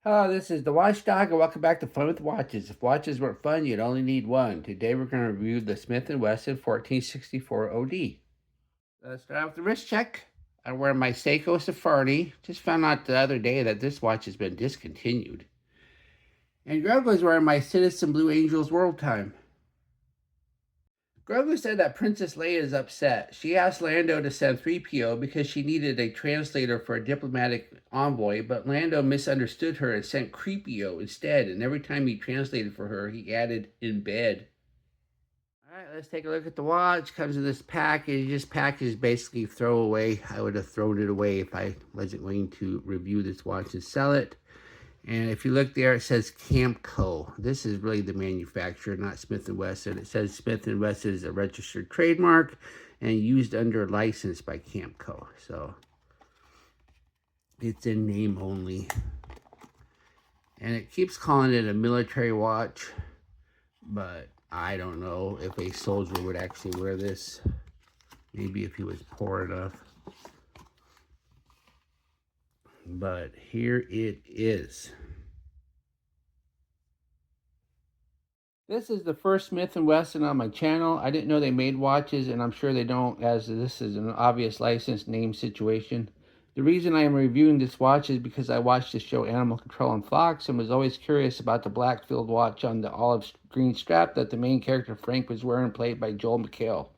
Hello, this is the Watchdog, and welcome back to Fun with Watches. If watches weren't fun, you'd only need one. Today we're going to review the Smith and Wesson 1464 OD. Let's start out with the wrist check. I wear my Seiko Safari. Just found out the other day that this watch has been discontinued. And Greg was wearing my Citizen Blue Angels World Time. Grogu said that Princess Leia is upset. She asked Lando to send 3PO because she needed a translator for a diplomatic envoy, but Lando misunderstood her and sent Creepio instead, and every time he translated for her, he added in bed. All right, let's take a look at the watch. Comes in this package. This package is basically throwaway. I would have thrown it away if I wasn't going to review this watch and sell it. And if you look there, it says Camco. This is really the manufacturer, not Smith and Wesson. It says Smith and Wesson is a registered trademark and used under license by Camco. So it's in name only. And it keeps calling it a military watch, but I don't know if a soldier would actually wear this. Maybe if he was poor enough. But here it is. This is the first Smith & Wesson on my channel. I didn't know they made watches, and I'm sure they don't, as this is an obvious license name situation. The reason I am reviewing this watch is because I watched the show Animal Control on Fox and was always curious about the black field watch on the olive green strap that the main character Frank was wearing, played by Joel McHale.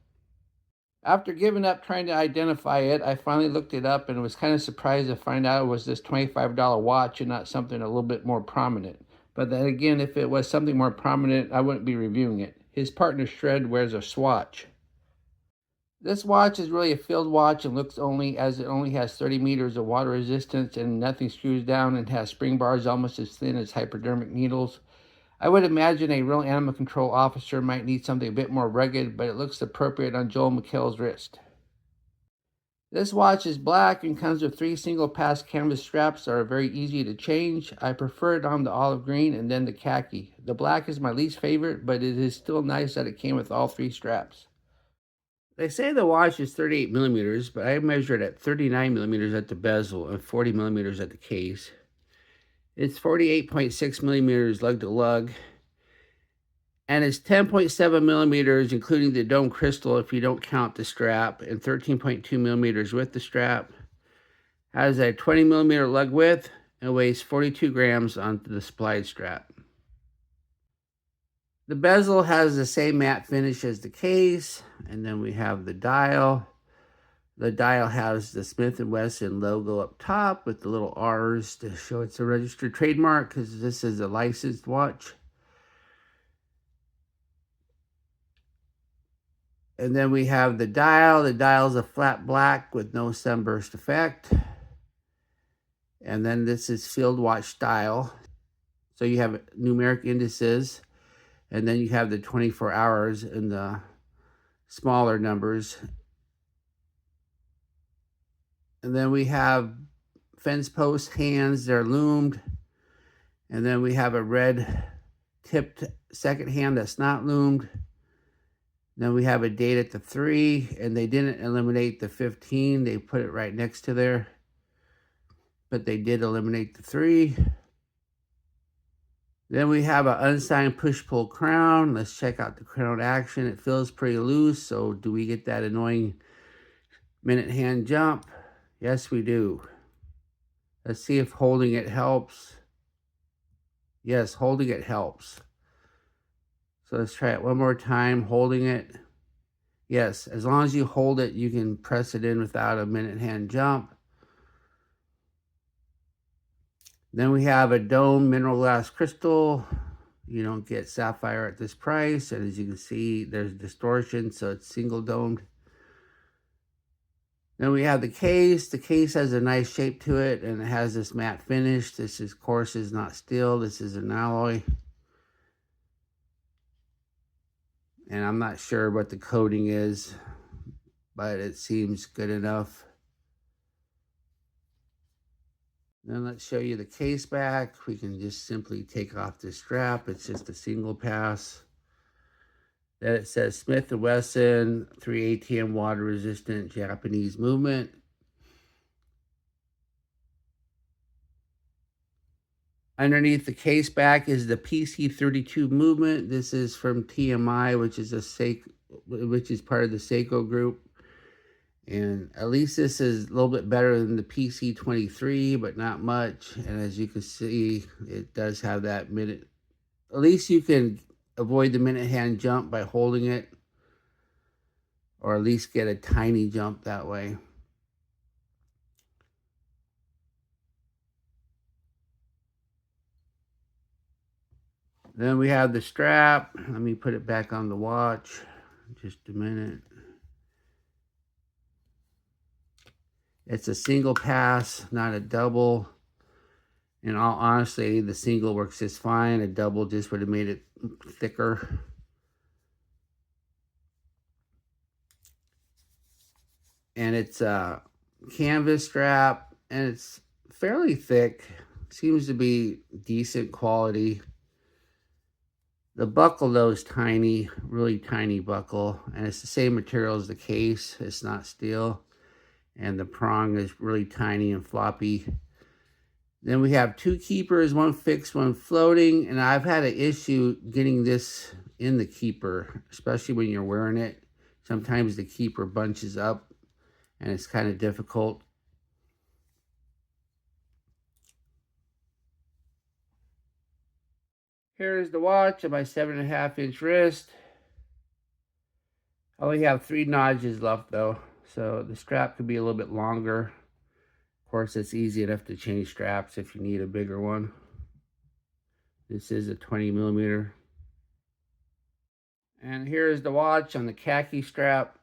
After giving up trying to identify it, I finally looked it up and was kind of surprised to find out it was this $25 watch and not something a little bit more prominent. But then again, if it was something more prominent, I wouldn't be reviewing it. His partner Shred wears a Swatch. This watch is really a field watch and looks only as it only has 30 meters of water resistance and nothing screws down and has spring bars almost as thin as hypodermic needles. I would imagine a real animal control officer might need something a bit more rugged, but it looks appropriate on Joel McHale's wrist. This watch is black and comes with 3 single pass canvas straps that are very easy to change. I prefer it on the olive green and then the khaki. The black is my least favorite, but it is still nice that it came with all 3 straps. They say the watch is 38 millimeters, but I measured at 39 millimeters at the bezel and 40 millimeters at the case. It's 48.6 millimeters lug to lug, and it's 10.7 millimeters, including the dome crystal if you don't count the strap, and 13.2 millimeters with the strap. Has a 20 millimeter lug width and weighs 42 grams on the supplied strap. The bezel has the same matte finish as the case, and then we have the dial. The dial has the Smith & Wesson logo up top with the little R's to show it's a registered trademark because this is a licensed watch. And then we have the dial. The dial is a flat black with no sunburst effect. And then this is field watch style. So you have numeric indices, and then you have the 24 hours in the smaller numbers. And then we have fence post hands, they're lumed. And then we have a red tipped second hand that's not lumed. Then we have a date at the 3, and they didn't eliminate the 15. They put it right next to there. But they did eliminate the 3. Then we have an unsigned push-pull crown. Let's check out the crown action. It feels pretty loose, so do we get that annoying minute hand jump? Yes, we do. Let's see if holding it helps. Yes, holding it helps. So let's try it one more time, holding it. Yes, as long as you hold it, you can press it in without a minute hand jump. Then we have a dome mineral glass crystal. You don't get sapphire at this price. And as you can see, there's distortion, so it's single domed. Then we have the case. The case has a nice shape to it, and it has this matte finish. This, of course, is not steel. This is an alloy. And I'm not sure what the coating is, but it seems good enough. Then let's show you the case back. We can just simply take off the strap. It's just a single pass. Then it says Smith & Wesson 3 ATM water resistant Japanese movement. Underneath the case back is the PC32 movement. This is from TMI, which is part of the Seiko group. And at least this is a little bit better than the PC23, but not much. And as you can see, it does have that minute. At least you can avoid the minute hand jump by holding it, or at least get a tiny jump that way. Then we have the strap. Let me put it back on the watch. Just a minute. It's a single pass, not a double. In all honesty, the single works just fine. A double just would have made it thicker. And it's a canvas strap, and it's fairly thick. Seems to be decent quality. The buckle, though, is tiny, really tiny buckle, and it's the same material as the case. It's not steel, and the prong is really tiny and floppy. Then we have two keepers, one fixed, one floating, and I've had an issue getting this in the keeper, especially when you're wearing it. Sometimes the keeper bunches up, and it's kind of difficult. Here's the watch on my 7.5-inch wrist. I only have 3 notches left though, so the strap could be a little bit longer. Of course, it's easy enough to change straps if you need a bigger one. This is a 20mm. And here's the watch on the khaki strap.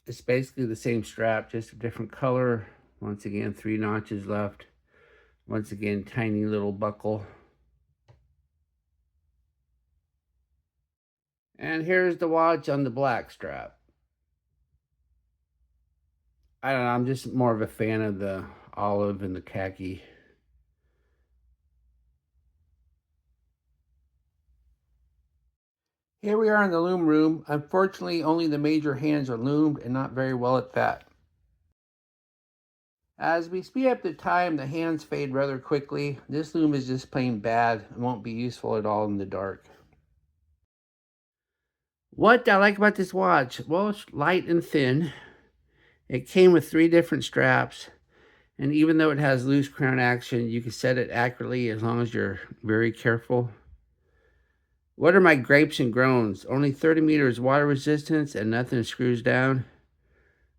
It's basically the same strap, just a different color. Once again, 3 notches left. Once again, tiny little buckle. And here's the watch on the black strap. I don't know, I'm just more of a fan of the olive and the khaki. Here we are in the loom room. Unfortunately, only the major hands are loomed and not very well at that. As we speed up the time, the hands fade rather quickly. This loom is just plain bad and won't be useful at all in the dark. What I like about this watch? Well, it's light and thin. It came with 3 different straps. And even though it has loose crown action, you can set it accurately as long as you're very careful. What are my gripes and groans? Only 30 meters water resistance and nothing screws down.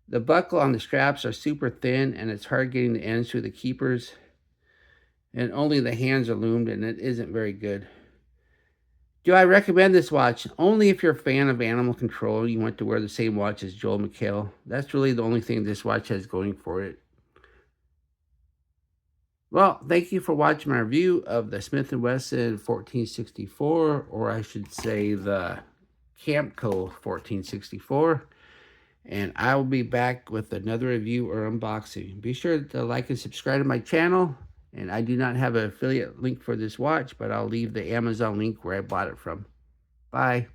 The buckle on the straps are super thin and it's hard getting the ends through the keepers. And only the hands are loomed and it isn't very good. Do I recommend this watch? Only if you're a fan of animal control, you want to wear the same watch as Joel McHale. That's really the only thing this watch has going for it. Well, thank you for watching my review of the Smith and Wesson 1464, or I should say the Camco 1464. And I will be back with another review or unboxing. Be sure to like and subscribe to my channel. And I do not have an affiliate link for this watch, but I'll leave the Amazon link where I bought it from. Bye.